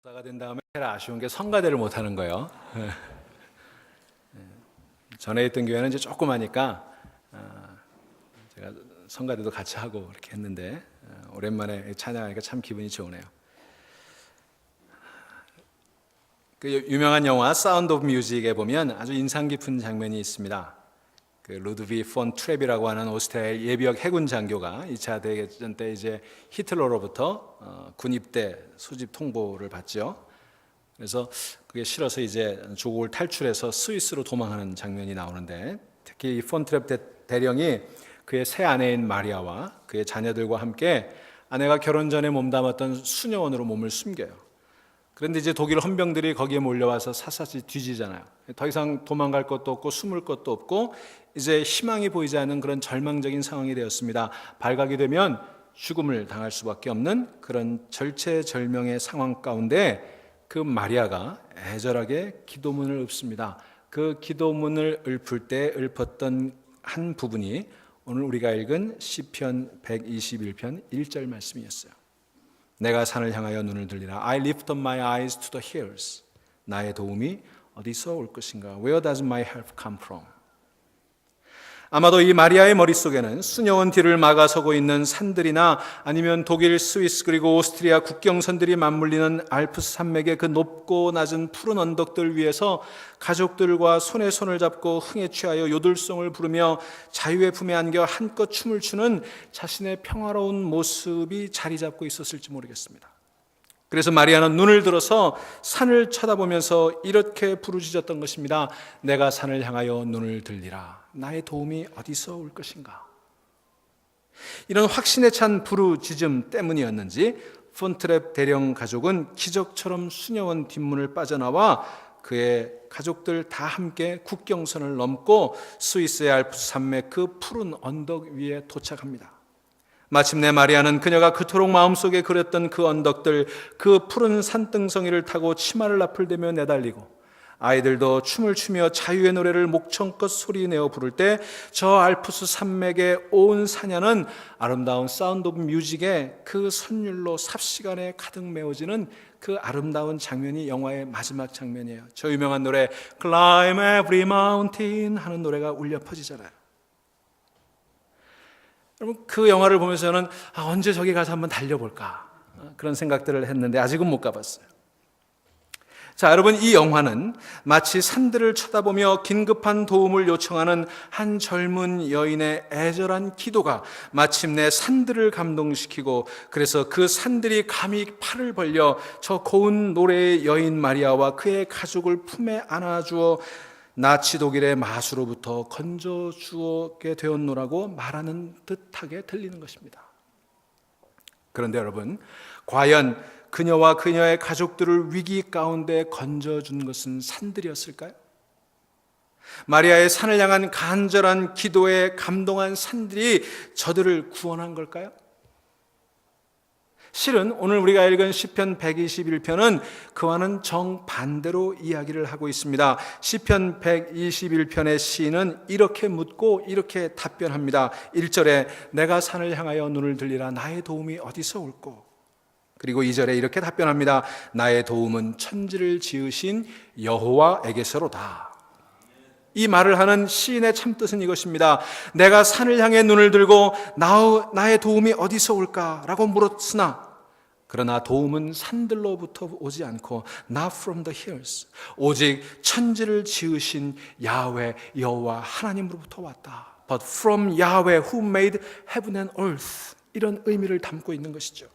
목사가 된 다음에 제일 아쉬운 게 성가대를 못 하는 거예요. 전에 있던 교회는 이제 조그마니까 제가 성가대도 같이 하고 이렇게 했는데 오랜만에 찬양하니까 참 기분이 좋으네요. 그 유명한 영화 사운드 오브 뮤직에 보면 아주 인상 깊은 장면이 있습니다. 그 루드비 폰 트랩이라고 하는 오스트리아 예비역 해군 장교가 2차 대전 때 이제 히틀러로부터 군 입대 소집 통보를 받죠. 그래서 그게 싫어서 이제 조국을 탈출해서 스위스로 도망하는 장면이 나오는데, 특히 이 폰 트랩 대령이 그의 새 아내인 마리아와 그의 자녀들과 함께 아내가 결혼 전에 몸담았던 수녀원으로 몸을 숨겨요. 그런데 이제 독일 헌병들이 거기에 몰려와서 샅샅이 뒤지잖아요. 더 이상 도망갈 것도 없고 숨을 것도 없고 이제 희망이 보이지 않는 그런 절망적인 상황이 되었습니다. 발각이 되면 죽음을 당할 수밖에 없는 그런 절체절명의 상황 가운데 그 마리아가 애절하게 기도문을 읊습니다. 그 기도문을 읊을 때 읊었던 한 부분이 오늘 우리가 읽은 시편 121편 1절 말씀이었어요. 내가 산을 향하여 눈을 들리라. I lift up my eyes to the hills. 나의 도움이 어디서 올 것인가? Where does my help come from? 아마도 이 마리아의 머릿속에는 수녀원 뒤를 막아서고 있는 산들이나 아니면 독일, 스위스 그리고 오스트리아 국경선들이 맞물리는 알프스 산맥의 그 높고 낮은 푸른 언덕들 위에서 가족들과 손에 손을 잡고 흥에 취하여 요들송을 부르며 자유의 품에 안겨 한껏 춤을 추는 자신의 평화로운 모습이 자리 잡고 있었을지 모르겠습니다. 그래서 마리아는 눈을 들어서 산을 쳐다보면서 이렇게 부르짖었던 것입니다. 내가 산을 향하여 눈을 들리라. 나의 도움이 어디서 올 것인가? 이런 확신에 찬 부르짖음 때문이었는지 폰트랩 대령 가족은 기적처럼 수녀원 뒷문을 빠져나와 그의 가족들 다 함께 국경선을 넘고 스위스의 알프스 산맥 그 푸른 언덕 위에 도착합니다. 마침내 마리아는 그녀가 그토록 마음속에 그렸던 그 언덕들, 그 푸른 산등성이를 타고 치마를 나풀대며 내달리고 아이들도 춤을 추며 자유의 노래를 목청껏 소리내어 부를 때 저 알프스 산맥의 온 사냐는 아름다운 사운드 오브 뮤직의 그 선율로 삽시간에 가득 메워지는 그 아름다운 장면이 영화의 마지막 장면이에요. 저 유명한 노래 Climb Every Mountain 하는 노래가 울려 퍼지잖아요. 여러분, 그 영화를 보면서 저는 언제 저기 가서 한번 달려볼까 그런 생각들을 했는데 아직은 못 가봤어요. 자, 여러분, 이 영화는 마치 산들을 쳐다보며 긴급한 도움을 요청하는 한 젊은 여인의 애절한 기도가 마침내 산들을 감동시키고 그래서 그 산들이 감히 팔을 벌려 저 고운 노래의 여인 마리아와 그의 가족을 품에 안아주어 나치 독일의 마수로부터 건져주게 되었노라고 말하는 듯하게 들리는 것입니다. 그런데 여러분, 과연 그녀와 그녀의 가족들을 위기 가운데 건져준 것은 산들이었을까요? 마리아의 산을 향한 간절한 기도에 감동한 산들이 저들을 구원한 걸까요? 실은 오늘 우리가 읽은 시편 121편은 그와는 정반대로 이야기를 하고 있습니다. 시편 121편의 시인은 이렇게 묻고 이렇게 답변합니다. 1절에 내가 산을 향하여 눈을 들리라. 나의 도움이 어디서 올꼬? 그리고 2절에 이렇게 답변합니다. 나의 도움은 천지를 지으신 여호와에게서로다. 이 말을 하는 시인의 참뜻은 이것입니다. 내가 산을 향해 눈을 들고 나의 도움이 어디서 올까라고 물었으나 그러나 도움은 산들로부터 오지 않고 not from the hills, 오직 천지를 지으신 야훼 여호와 하나님으로부터 왔다. But from Yahweh who made heaven and earth. 이런 의미를 담고 있는 것이죠.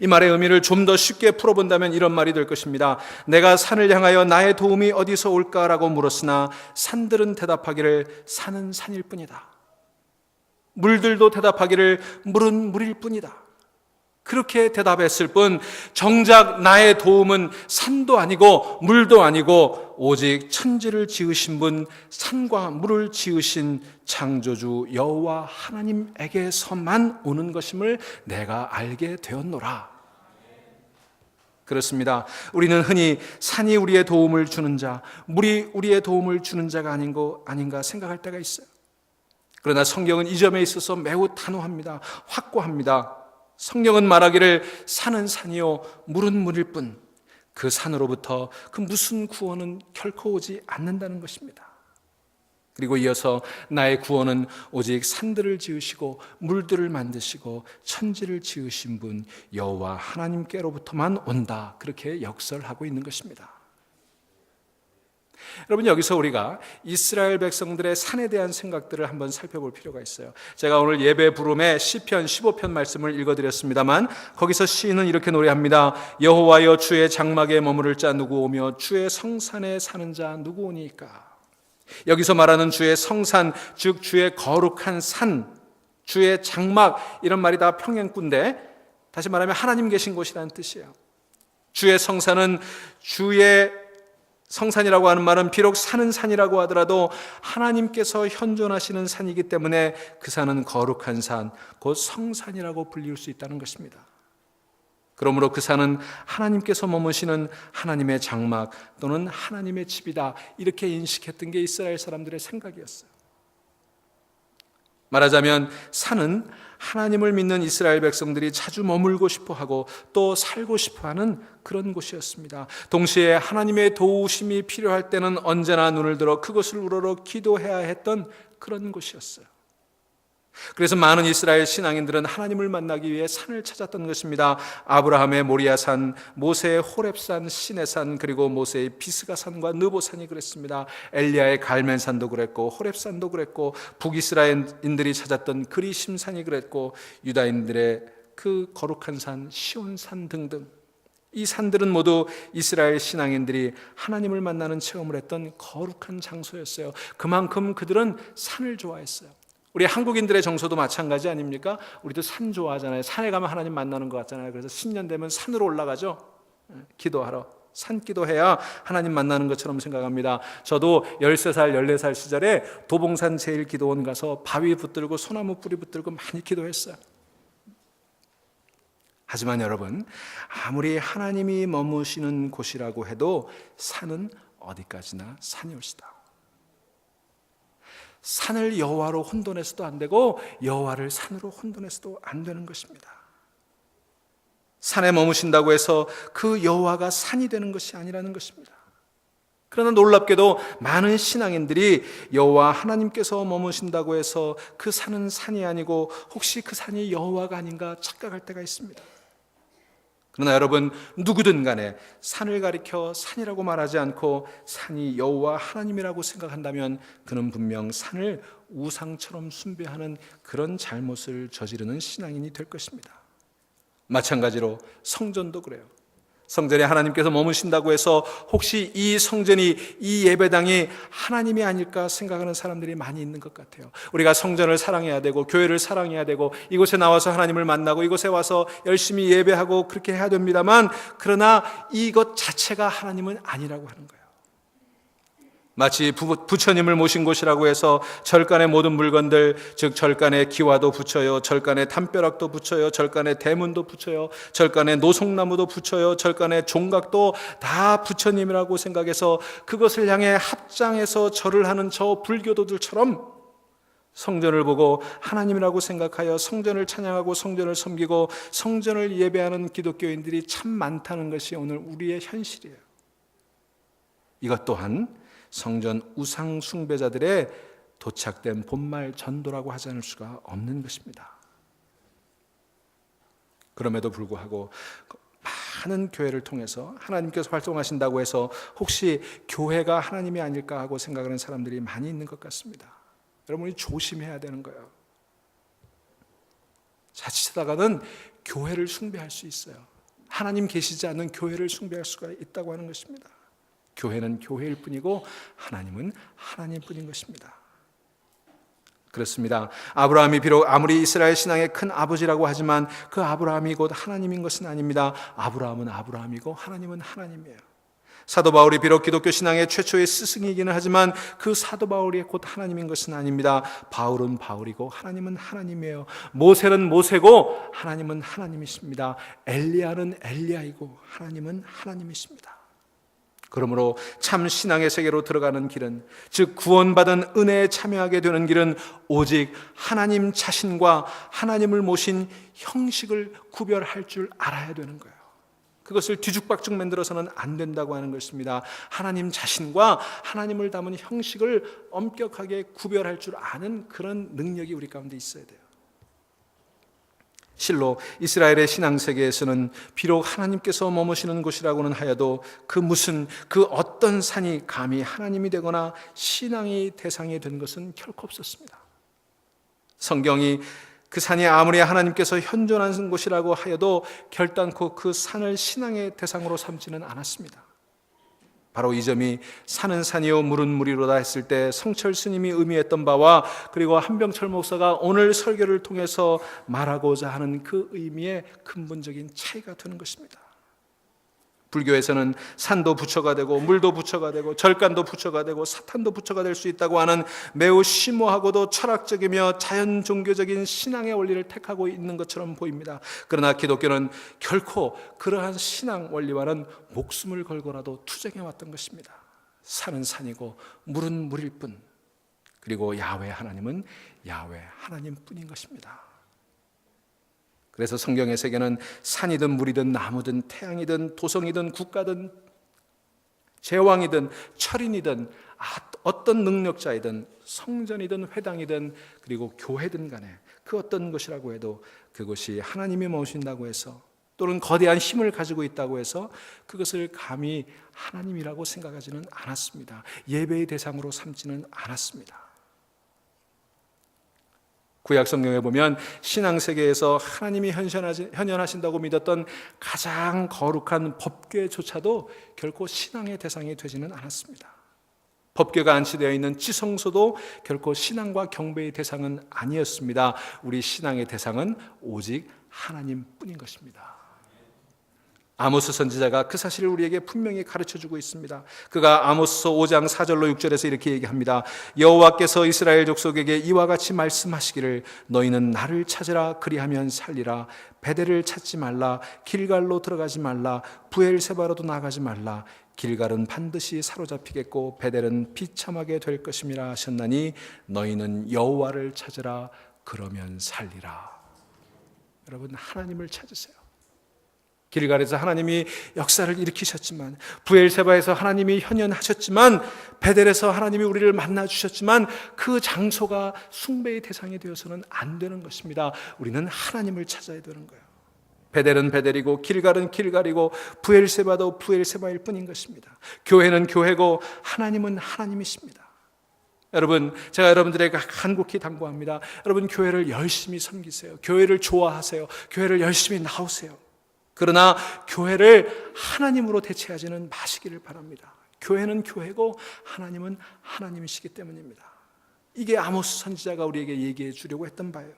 이 말의 의미를 좀 더 쉽게 풀어본다면 이런 말이 될 것입니다. 내가 산을 향하여 나의 도움이 어디서 올까라고 물었으나 산들은 대답하기를 산은 산일 뿐이다. 물들도 대답하기를 물은 물일 뿐이다. 그렇게 대답했을 뿐 정작 나의 도움은 산도 아니고 물도 아니고 오직 천지를 지으신 분, 산과 물을 지으신 창조주 여호와 하나님에게서만 오는 것임을 내가 알게 되었노라. 그렇습니다. 우리는 흔히 산이 우리의 도움을 주는 자, 물이 우리의 도움을 주는 자가 아닌가 생각할 때가 있어요. 그러나 성경은 이 점에 있어서 매우 단호합니다. 확고합니다. 성경은 말하기를 산은 산이요 물은 물일 뿐 그 산으로부터 그 무슨 구원은 결코 오지 않는다는 것입니다. 그리고 이어서 나의 구원은 오직 산들을 지으시고 물들을 만드시고 천지를 지으신 분 여호와 하나님께로부터만 온다, 그렇게 역설하고 있는 것입니다. 여러분, 여기서 우리가 이스라엘 백성들의 산에 대한 생각들을 한번 살펴볼 필요가 있어요. 제가 오늘 예배 부름에 시편 15편 말씀을 읽어드렸습니다만, 거기서 시인은 이렇게 노래합니다. 여호와여, 주의 장막에 머무를 자 누구 오며 주의 성산에 사는 자 누구 오니까. 여기서 말하는 주의 성산, 즉 주의 거룩한 산, 주의 장막, 이런 말이 다 평행꾼데 다시 말하면 하나님 계신 곳이라는 뜻이에요. 주의 성산은, 주의 성산이라고 하는 말은 비록 사는 산이라고 하더라도 하나님께서 현존하시는 산이기 때문에 그 산은 거룩한 산, 곧 성산이라고 불릴 수 있다는 것입니다. 그러므로 그 산은 하나님께서 머무시는 하나님의 장막 또는 하나님의 집이다, 이렇게 인식했던 게 이스라엘 사람들의 생각이었어요. 말하자면 산은 하나님을 믿는 이스라엘 백성들이 자주 머물고 싶어하고 또 살고 싶어하는 그런 곳이었습니다. 동시에 하나님의 도우심이 필요할 때는 언제나 눈을 들어 그것을 우러러 기도해야 했던 그런 곳이었어요. 그래서 많은 이스라엘 신앙인들은 하나님을 만나기 위해 산을 찾았던 것입니다. 아브라함의 모리아산, 모세의 호렙산, 시내산, 그리고 모세의 비스가산과 느보산이 그랬습니다. 엘리야의 갈멜산도 그랬고 호렙산도 그랬고, 북이스라엘인들이 찾았던 그리심산이 그랬고, 유다인들의 그 거룩한 산 시온산 등등, 이 산들은 모두 이스라엘 신앙인들이 하나님을 만나는 체험을 했던 거룩한 장소였어요. 그만큼 그들은 산을 좋아했어요. 우리 한국인들의 정서도 마찬가지 아닙니까? 우리도 산 좋아하잖아요. 산에 가면 하나님 만나는 것 같잖아요. 그래서 신년 되면 산으로 올라가죠. 기도하러. 산기도해야 하나님 만나는 것처럼 생각합니다. 저도 13살, 14살 시절에 도봉산 제일기도원 가서 바위 붙들고 소나무 뿌리 붙들고 많이 기도했어요. 하지만 여러분, 아무리 하나님이 머무시는 곳이라고 해도 산은 어디까지나 산이 올시다. 산을 여호와로 혼돈해서도 안 되고 여호와를 산으로 혼돈해서도 안 되는 것입니다. 산에 머무신다고 해서 그 여호와가 산이 되는 것이 아니라는 것입니다. 그러나 놀랍게도 많은 신앙인들이 여호와 하나님께서 머무신다고 해서 그 산은 산이 아니고 혹시 그 산이 여호와가 아닌가 착각할 때가 있습니다. 그러나 여러분, 누구든 간에 산을 가리켜 산이라고 말하지 않고 산이 여호와 하나님이라고 생각한다면 그는 분명 산을 우상처럼 숭배하는 그런 잘못을 저지르는 신앙인이 될 것입니다. 마찬가지로 성전도 그래요. 성전에 하나님께서 머무신다고 해서 혹시 이 성전이, 이 예배당이 하나님이 아닐까 생각하는 사람들이 많이 있는 것 같아요. 우리가 성전을 사랑해야 되고 교회를 사랑해야 되고 이곳에 나와서 하나님을 만나고 이곳에 와서 열심히 예배하고 그렇게 해야 됩니다만, 그러나 이것 자체가 하나님은 아니라고 하는 거예요. 마치 부처님을 모신 곳이라고 해서 절간의 모든 물건들, 즉 절간에 기와도 붙여요, 절간에 담벼락도 붙여요, 절간에 대문도 붙여요, 절간에 노송나무도 붙여요, 절간에 종각도 다 부처님이라고 생각해서 그것을 향해 합장해서 절을 하는 저 불교도들처럼 성전을 보고 하나님이라고 생각하여 성전을 찬양하고 성전을 섬기고 성전을 예배하는 기독교인들이 참 많다는 것이 오늘 우리의 현실이에요. 이것 또한 성전 우상 숭배자들의 도착된 본말 전도라고 하지 않을 수가 없는 것입니다. 그럼에도 불구하고 많은 교회를 통해서 하나님께서 활동하신다고 해서 혹시 교회가 하나님이 아닐까 하고 생각하는 사람들이 많이 있는 것 같습니다. 여러분이 조심해야 되는 거예요. 자칫하다가는 교회를 숭배할 수 있어요. 하나님 계시지 않는 교회를 숭배할 수가 있다고 하는 것입니다. 교회는 교회일 뿐이고 하나님은 하나님 뿐인 것입니다. 그렇습니다. 아브라함이 비록 아무리 이스라엘 신앙의 큰 아버지라고 하지만 그 아브라함이 곧 하나님인 것은 아닙니다. 아브라함은 아브라함이고 하나님은 하나님이에요. 사도 바울이 비록 기독교 신앙의 최초의 스승이기는 하지만 그 사도 바울이 곧 하나님인 것은 아닙니다. 바울은 바울이고 하나님은 하나님이에요. 모세는 모세고 하나님은 하나님이십니다. 엘리야는 엘리야이고 하나님은 하나님이십니다. 그러므로 참 신앙의 세계로 들어가는 길은, 즉 구원받은 은혜에 참여하게 되는 길은 오직 하나님 자신과 하나님을 모신 형식을 구별할 줄 알아야 되는 거예요. 그것을 뒤죽박죽 만들어서는 안 된다고 하는 것입니다. 하나님 자신과 하나님을 담은 형식을 엄격하게 구별할 줄 아는 그런 능력이 우리 가운데 있어야 돼요. 실로 이스라엘의 신앙 세계에서는 비록 하나님께서 머무시는 곳이라고는 하여도 그 어떤 산이 감히 하나님이 되거나 신앙의 대상이 된 것은 결코 없었습니다. 성경이 그 산이 아무리 하나님께서 현존하는 곳이라고 하여도 결단코 그 산을 신앙의 대상으로 삼지는 않았습니다. 바로 이 점이 산은 산이요 물은 물이로다 했을 때 성철 스님이 의미했던 바와 그리고 한병철 목사가 오늘 설교를 통해서 말하고자 하는 그 의미의 근본적인 차이가 되는 것입니다. 불교에서는 산도 부처가 되고 물도 부처가 되고 절간도 부처가 되고 사탄도 부처가 될 수 있다고 하는 매우 심오하고도 철학적이며 자연 종교적인 신앙의 원리를 택하고 있는 것처럼 보입니다. 그러나 기독교는 결코 그러한 신앙 원리와는 목숨을 걸고라도 투쟁해 왔던 것입니다. 산은 산이고 물은 물일 뿐, 그리고 야훼 하나님은 야훼 하나님뿐인 것입니다. 그래서 성경의 세계는 산이든 물이든 나무든 태양이든 도성이든 국가든 제왕이든 철인이든 어떤 능력자이든 성전이든 회당이든 그리고 교회든 간에 그 어떤 것이라고 해도 그것이 하나님이 머무신다고 해서 또는 거대한 힘을 가지고 있다고 해서 그것을 감히 하나님이라고 생각하지는 않았습니다. 예배의 대상으로 삼지는 않았습니다. 구약 성경에 보면 신앙 세계에서 하나님이 현현하신다고 믿었던 가장 거룩한 법궤조차도 결코 신앙의 대상이 되지는 않았습니다. 법궤가 안치되어 있는 지성소도 결코 신앙과 경배의 대상은 아니었습니다. 우리 신앙의 대상은 오직 하나님뿐인 것입니다. 아모스 선지자가 그 사실을 우리에게 분명히 가르쳐주고 있습니다. 그가 아모스서 5장 4절로 6절에서 이렇게 얘기합니다. 여호와께서 이스라엘 족속에게 이와 같이 말씀하시기를 너희는 나를 찾으라 그리하면 살리라. 베델을 찾지 말라. 길갈로 들어가지 말라. 부엘세바로도 나가지 말라. 길갈은 반드시 사로잡히겠고 베델은 비참하게 될 것임이라 하셨나니 너희는 여호와를 찾으라 그러면 살리라. 여러분, 하나님을 찾으세요. 길갈에서 하나님이 역사를 일으키셨지만, 부엘세바에서 하나님이 현현하셨지만, 베델에서 하나님이 우리를 만나주셨지만 그 장소가 숭배의 대상이 되어서는 안 되는 것입니다. 우리는 하나님을 찾아야 되는 거예요. 베델은 베델이고 길갈은 길갈이고 부엘세바도 부엘세바일 뿐인 것입니다. 교회는 교회고 하나님은 하나님이십니다. 여러분, 제가 여러분들에게 간곡히 당부합니다. 여러분, 교회를 열심히 섬기세요. 교회를 좋아하세요. 교회를 열심히 나오세요. 그러나 교회를 하나님으로 대체하지는 마시기를 바랍니다. 교회는 교회고 하나님은 하나님이시기 때문입니다. 이게 아모스 선지자가 우리에게 얘기해 주려고 했던 바예요.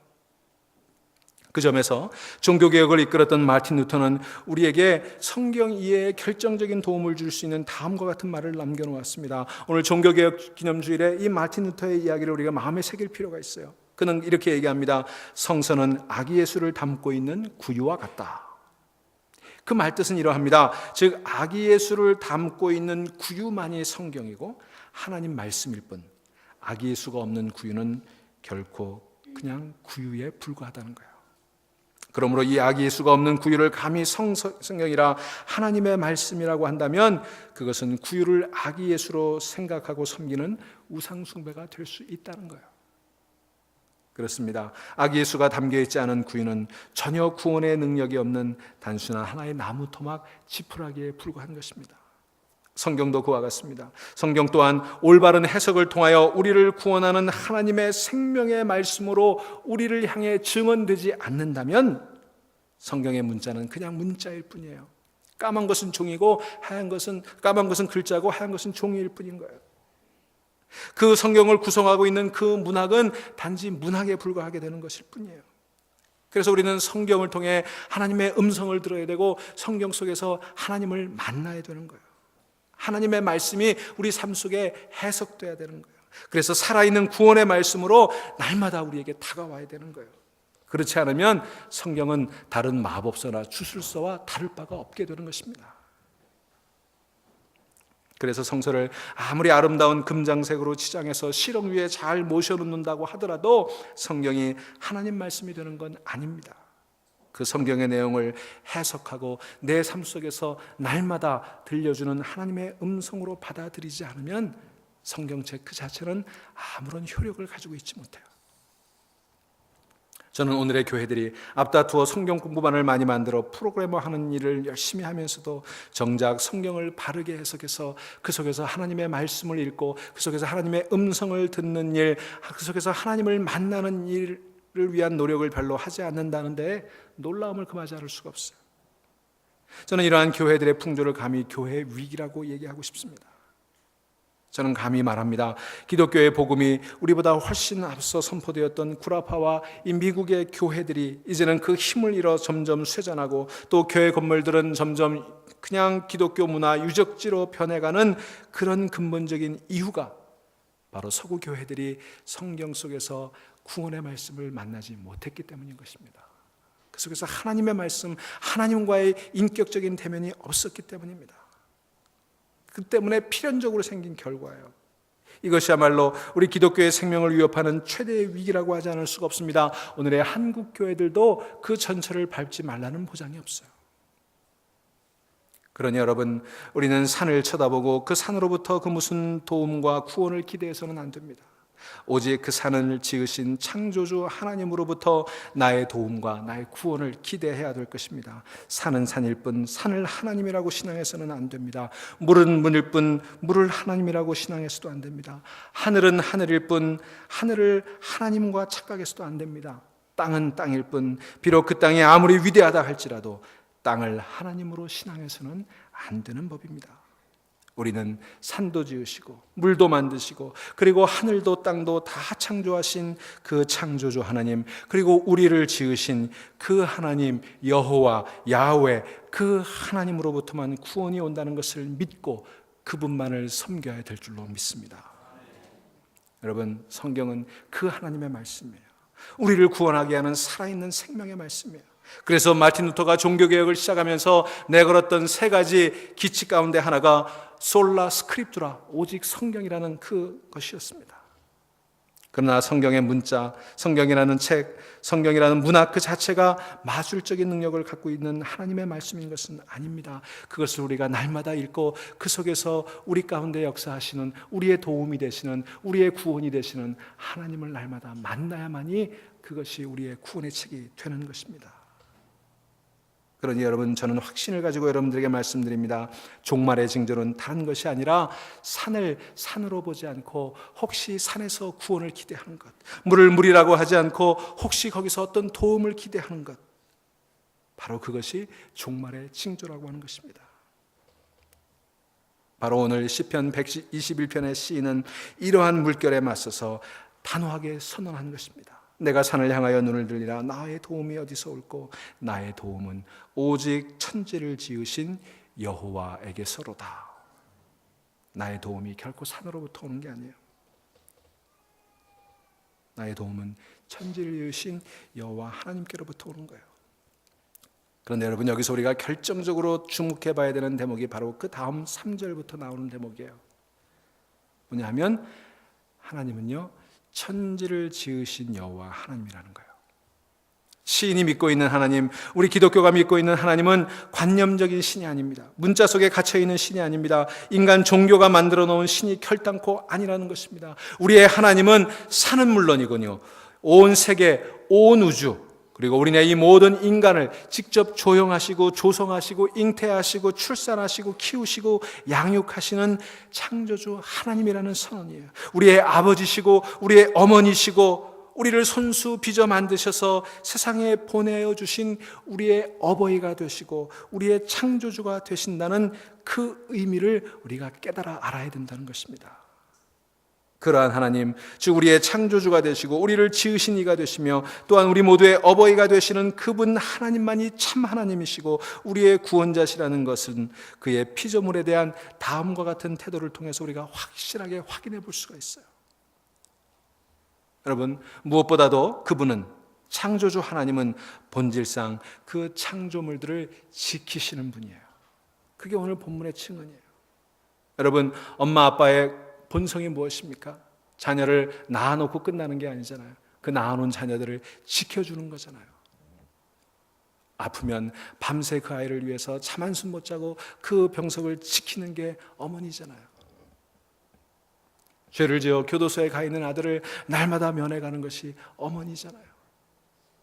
그 점에서 종교개혁을 이끌었던 마틴 루터는 우리에게 성경 이해에 결정적인 도움을 줄 수 있는 다음과 같은 말을 남겨놓았습니다. 오늘 종교개혁 기념주일에 이 마틴 루터의 이야기를 우리가 마음에 새길 필요가 있어요. 그는 이렇게 얘기합니다. 성서는 아기 예수를 담고 있는 구유와 같다. 그 말뜻은 이러합니다. 즉 아기 예수를 담고 있는 구유만이 성경이고 하나님 말씀일 뿐, 아기 예수가 없는 구유는 결코 그냥 구유에 불과하다는 거예요. 그러므로 이 아기 예수가 없는 구유를 감히 성경이라 하나님의 말씀이라고 한다면 그것은 구유를 아기 예수로 생각하고 섬기는 우상 숭배가 될 수 있다는 거예요. 그렇습니다. 아기 예수가 담겨있지 않은 구유는 전혀 구원의 능력이 없는 단순한 하나의 나무 토막 지푸라기에 불과한 것입니다. 성경도 그와 같습니다. 성경 또한 올바른 해석을 통하여 우리를 구원하는 하나님의 생명의 말씀으로 우리를 향해 증언되지 않는다면 성경의 문자는 그냥 문자일 뿐이에요. 까만 것은 종이고 까만 것은 글자고 하얀 것은 종이일 뿐인 거예요. 그 성경을 구성하고 있는 그 문학은 단지 문학에 불과하게 되는 것일 뿐이에요. 그래서 우리는 성경을 통해 하나님의 음성을 들어야 되고 성경 속에서 하나님을 만나야 되는 거예요. 하나님의 말씀이 우리 삶 속에 해석돼야 되는 거예요. 그래서 살아있는 구원의 말씀으로 날마다 우리에게 다가와야 되는 거예요. 그렇지 않으면 성경은 다른 마법서나 주술서와 다를 바가 없게 되는 것입니다. 그래서 성서를 아무리 아름다운 금장색으로 치장해서 실록 위에 잘 모셔놓는다고 하더라도 성경이 하나님 말씀이 되는 건 아닙니다. 그 성경의 내용을 해석하고 내 삶 속에서 날마다 들려주는 하나님의 음성으로 받아들이지 않으면 성경책 그 자체는 아무런 효력을 가지고 있지 못해요. 저는 오늘의 교회들이 앞다투어 성경 공부반을 많이 만들어 프로그래머 하는 일을 열심히 하면서도 정작 성경을 바르게 해석해서 그 속에서 하나님의 말씀을 읽고 그 속에서 하나님의 음성을 듣는 일, 그 속에서 하나님을 만나는 일을 위한 노력을 별로 하지 않는다는데 놀라움을 금하지 않을 수가 없어요. 저는 이러한 교회들의 풍조를 감히 교회 위기라고 얘기하고 싶습니다. 저는 감히 말합니다. 기독교의 복음이 우리보다 훨씬 앞서 선포되었던 구라파와 이 미국의 교회들이 이제는 그 힘을 잃어 점점 쇠잔하고 또 교회 건물들은 점점 그냥 기독교 문화 유적지로 변해가는 그런 근본적인 이유가 바로 서구 교회들이 성경 속에서 구원의 말씀을 만나지 못했기 때문인 것입니다. 그 속에서 하나님의 말씀, 하나님과의 인격적인 대면이 없었기 때문입니다. 그 때문에 필연적으로 생긴 결과예요. 이것이야말로 우리 기독교의 생명을 위협하는 최대의 위기라고 하지 않을 수가 없습니다. 오늘의 한국 교회들도 그 전철을 밟지 말라는 보장이 없어요. 그러니 여러분, 우리는 산을 쳐다보고 그 산으로부터 그 무슨 도움과 구원을 기대해서는 안 됩니다. 오직 그 산을 지으신 창조주 하나님으로부터 나의 도움과 나의 구원을 기대해야 될 것입니다. 산은 산일 뿐 산을 하나님이라고 신앙해서는 안 됩니다. 물은 물일 뿐 물을 하나님이라고 신앙해서도 안 됩니다. 하늘은 하늘일 뿐 하늘을 하나님과 착각해서도 안 됩니다. 땅은 땅일 뿐 비록 그 땅이 아무리 위대하다 할지라도 땅을 하나님으로 신앙해서는 안 되는 법입니다. 우리는 산도 지으시고 물도 만드시고 그리고 하늘도 땅도 다 창조하신 그 창조주 하나님, 그리고 우리를 지으신 그 하나님 여호와 야훼, 그 하나님으로부터만 구원이 온다는 것을 믿고 그분만을 섬겨야 될 줄로 믿습니다. 여러분, 성경은 그 하나님의 말씀이에요. 우리를 구원하게 하는 살아있는 생명의 말씀이에요. 그래서 마틴 루터가 종교개혁을 시작하면서 내걸었던 세 가지 기치 가운데 하나가 솔라 스크립투라, 오직 성경이라는 그것이었습니다. 그러나 성경의 문자, 성경이라는 책, 성경이라는 문학 그 자체가 마술적인 능력을 갖고 있는 하나님의 말씀인 것은 아닙니다. 그것을 우리가 날마다 읽고 그 속에서 우리 가운데 역사하시는, 우리의 도움이 되시는, 우리의 구원이 되시는 하나님을 날마다 만나야만이 그것이 우리의 구원의 책이 되는 것입니다. 그러니 여러분, 저는 확신을 가지고 여러분들에게 말씀드립니다. 종말의 징조는 다른 것이 아니라 산을 산으로 보지 않고 혹시 산에서 구원을 기대하는 것, 물을 물이라고 하지 않고 혹시 거기서 어떤 도움을 기대하는 것, 바로 그것이 종말의 징조라고 하는 것입니다. 바로 오늘 시편 121편의 시인은 이러한 물결에 맞서서 단호하게 선언한 것입니다. 내가 산을 향하여 눈을 들리라. 나의 도움이 어디서 올꼬? 나의 도움은 오직 천지를 지으신 여호와에게서로다. 나의 도움이 결코 산으로부터 오는 게 아니에요. 나의 도움은 천지를 지으신 여호와 하나님께로부터 오는 거예요. 그런데 여러분, 여기서 우리가 결정적으로 주목해 봐야 되는 대목이 바로 그 다음 3절부터 나오는 대목이에요. 뭐냐면 하나님은요, 천지를 지으신 여호와 하나님이라는 거예요. 시인이 믿고 있는 하나님, 우리 기독교가 믿고 있는 하나님은 관념적인 신이 아닙니다. 문자 속에 갇혀있는 신이 아닙니다. 인간 종교가 만들어 놓은 신이 결단코 아니라는 것입니다. 우리의 하나님은 산은 물론이군요, 온 세계, 온 우주, 그리고 우리네 이 모든 인간을 직접 조형하시고 조성하시고 잉태하시고 출산하시고 키우시고 양육하시는 창조주 하나님이라는 선언이에요. 우리의 아버지시고 우리의 어머니시고 우리를 손수 빚어 만드셔서 세상에 보내주신 우리의 어버이가 되시고 우리의 창조주가 되신다는 그 의미를 우리가 깨달아 알아야 된다는 것입니다. 그러한 하나님, 즉 우리의 창조주가 되시고 우리를 지으신 이가 되시며 또한 우리 모두의 어버이가 되시는 그분 하나님만이 참 하나님이시고 우리의 구원자시라는 것은 그의 피조물에 대한 다음과 같은 태도를 통해서 우리가 확실하게 확인해 볼 수가 있어요. 여러분, 무엇보다도 그분은, 창조주 하나님은 본질상 그 창조물들을 지키시는 분이에요. 그게 오늘 본문의 증언이에요. 여러분, 엄마 아빠의 본성이 무엇입니까? 자녀를 낳아놓고 끝나는 게 아니잖아요. 그 낳아놓은 자녀들을 지켜주는 거잖아요. 아프면 밤새 그 아이를 위해서 잠 한숨 못 자고 그 병석을 지키는 게 어머니잖아요. 죄를 지어 교도소에 가 있는 아들을 날마다 면회 가는 것이 어머니잖아요.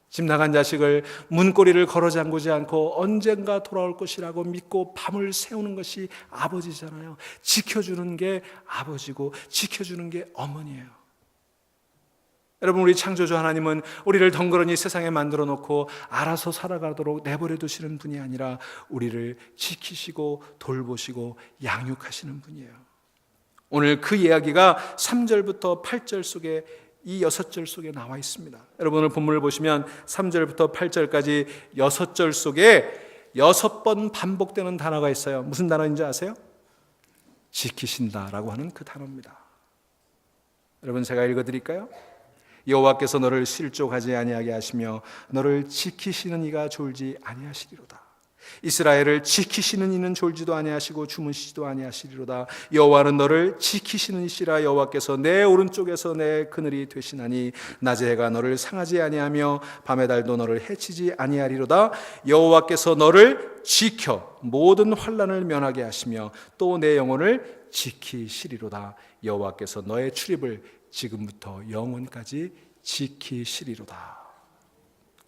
집 나간 자식을 문고리를 걸어 잠그지 않고 언젠가 돌아올 것이라고 믿고 밤을 새우는 것이 아버지잖아요. 지켜주는 게 아버지고 지켜주는 게 어머니예요. 여러분, 우리 창조주 하나님은 우리를 덩그러니 세상에 만들어 놓고 알아서 살아가도록 내버려 두시는 분이 아니라 우리를 지키시고 돌보시고 양육하시는 분이에요. 오늘 그 이야기가 3절부터 8절 속에 이 6절 속에 나와 있습니다. 여러분, 오늘 본문을 보시면 3절부터 8절까지 6절 속에 6번 반복되는 단어가 있어요. 무슨 단어인지 아세요? 지키신다라고 하는 그 단어입니다. 여러분, 제가 읽어드릴까요? 여호와께서 너를 실족하지 아니하게 하시며 너를 지키시는 이가 졸지 아니하시리로다. 이스라엘을 지키시는 이는 졸지도 아니하시고 주무시지도 아니하시리로다. 여호와는 너를 지키시는 이시라. 여호와께서 내 오른쪽에서 내 그늘이 되시나니 낮의 해가 너를 상하지 아니하며 밤의 달도 너를 해치지 아니하리로다. 여호와께서 너를 지켜 모든 환난을 면하게 하시며 또 내 영혼을 지키시리로다. 여호와께서 너의 출입을 지금부터 영원까지 지키시리로다.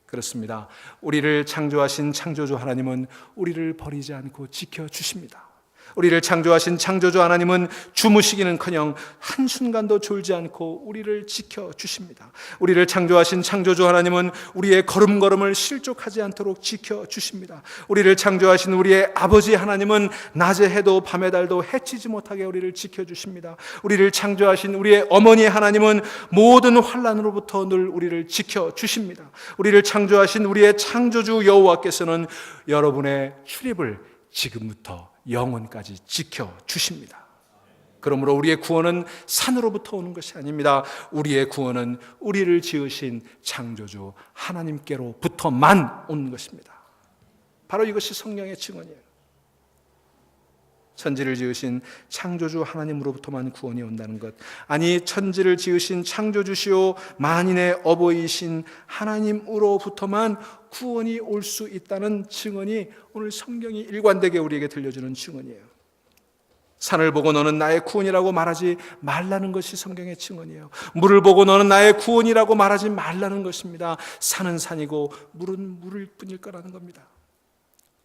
그렇습니다. 우리를 창조하신 창조주 하나님은 우리를 버리지 않고 지켜주십니다. 우리를 창조하신 창조주 하나님은 주무시기는커녕 한순간도 졸지 않고 우리를 지켜주십니다. 우리를 창조하신 창조주 하나님은 우리의 걸음걸음을 실족하지 않도록 지켜주십니다. 우리를 창조하신 우리의 아버지 하나님은 낮의 해도 밤의 달도 해치지 못하게 우리를 지켜주십니다. 우리를 창조하신 우리의 어머니 하나님은 모든 환난으로부터 늘 우리를 지켜주십니다. 우리를 창조하신 우리의 창조주 여호와께서는 여러분의 출입을 지금부터 영원까지 지켜주십니다. 그러므로 우리의 구원은 산으로부터 오는 것이 아닙니다. 우리의 구원은 우리를 지으신 창조주 하나님께로부터만 오는 것입니다. 바로 이것이 성령의 증언이에요. 천지를 지으신 창조주 하나님으로부터만 구원이 온다는 것, 아니 천지를 지으신 창조주시오 만인의 어버이신 하나님으로부터만 구원이 올 수 있다는 증언이 오늘 성경이 일관되게 우리에게 들려주는 증언이에요. 산을 보고 너는 나의 구원이라고 말하지 말라는 것이 성경의 증언이에요. 물을 보고 너는 나의 구원이라고 말하지 말라는 것입니다. 산은 산이고 물은 물일 뿐일 거라는 겁니다.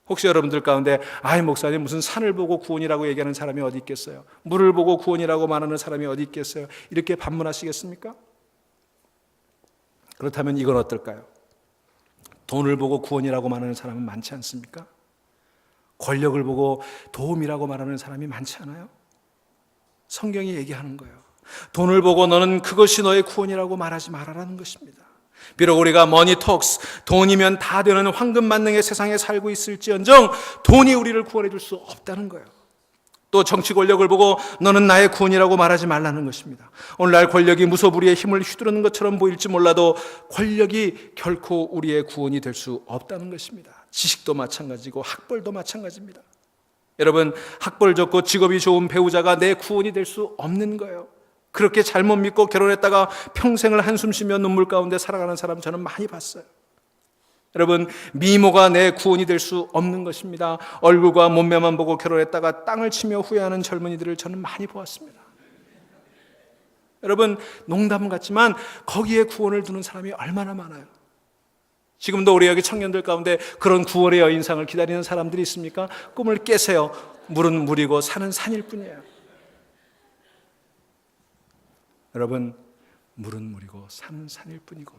혹시 여러분들 가운데 아이 목사님 무슨 산을 보고 구원이라고 얘기하는 사람이 어디 있겠어요? 물을 보고 구원이라고 말하는 사람이 어디 있겠어요? 이렇게 반문하시겠습니까? 그렇다면 이건 어떨까요? 돈을 보고 구원이라고 말하는 사람은 많지 않습니까? 권력을 보고 도움이라고 말하는 사람이 많지 않아요? 성경이 얘기하는 거예요. 돈을 보고 너는 그것이 너의 구원이라고 말하지 말아라는 것입니다. 비록 우리가 머니 톡스, 돈이면 다 되는 황금 만능의 세상에 살고 있을지언정 돈이 우리를 구원해 줄 수 없다는 거예요. 또 정치 권력을 보고 너는 나의 구원이라고 말하지 말라는 것입니다. 오늘날 권력이 무소불위의 힘을 휘두르는 것처럼 보일지 몰라도 권력이 결코 우리의 구원이 될 수 없다는 것입니다. 지식도 마찬가지고 학벌도 마찬가지입니다. 여러분, 학벌 좋고 직업이 좋은 배우자가 내 구원이 될 수 없는 거예요. 그렇게 잘못 믿고 결혼했다가 평생을 한숨 쉬며 눈물 가운데 살아가는 사람 저는 많이 봤어요. 여러분, 미모가 내 구원이 될 수 없는 것입니다. 얼굴과 몸매만 보고 결혼했다가 땅을 치며 후회하는 젊은이들을 저는 많이 보았습니다. 여러분, 농담 같지만 거기에 구원을 두는 사람이 얼마나 많아요. 지금도 우리 여기 청년들 가운데 그런 구원의 여인상을 기다리는 사람들이 있습니까? 꿈을 깨세요. 물은 물이고 산은 산일 뿐이에요. 여러분, 물은 물이고 산은 산일 뿐이고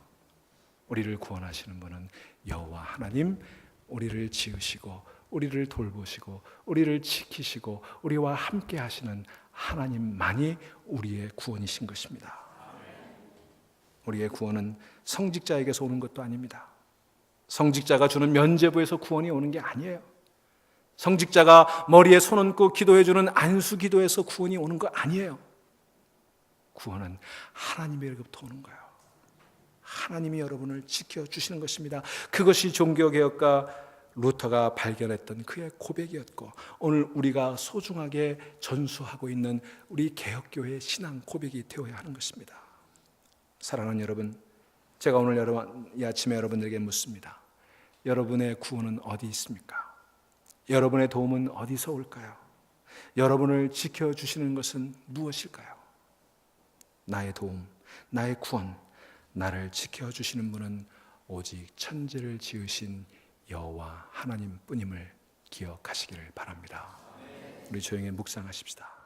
우리를 구원하시는 분은 여호와 하나님, 우리를 지으시고 우리를 돌보시고 우리를 지키시고 우리와 함께 하시는 하나님만이 우리의 구원이신 것입니다. 우리의 구원은 성직자에게서 오는 것도 아닙니다. 성직자가 주는 면죄부에서 구원이 오는 게 아니에요. 성직자가 머리에 손 얹고 기도해 주는 안수 기도에서 구원이 오는 거 아니에요. 구원은 하나님에게부터 오는 거예요. 하나님이 여러분을 지켜주시는 것입니다. 그것이 종교개혁가 루터가 발견했던 그의 고백이었고 오늘 우리가 소중하게 전수하고 있는 우리 개혁교회의 신앙 고백이 되어야 하는 것입니다. 사랑하는 여러분, 제가 오늘 이 아침에 여러분들에게 묻습니다. 여러분의 구원은 어디 있습니까? 여러분의 도움은 어디서 올까요? 여러분을 지켜주시는 것은 무엇일까요? 나의 도움, 나의 구원, 나를 지켜주시는 분은 오직 천지를 지으신 여호와 하나님 뿐임을 기억하시기를 바랍니다. 우리 조용히 묵상하십시다.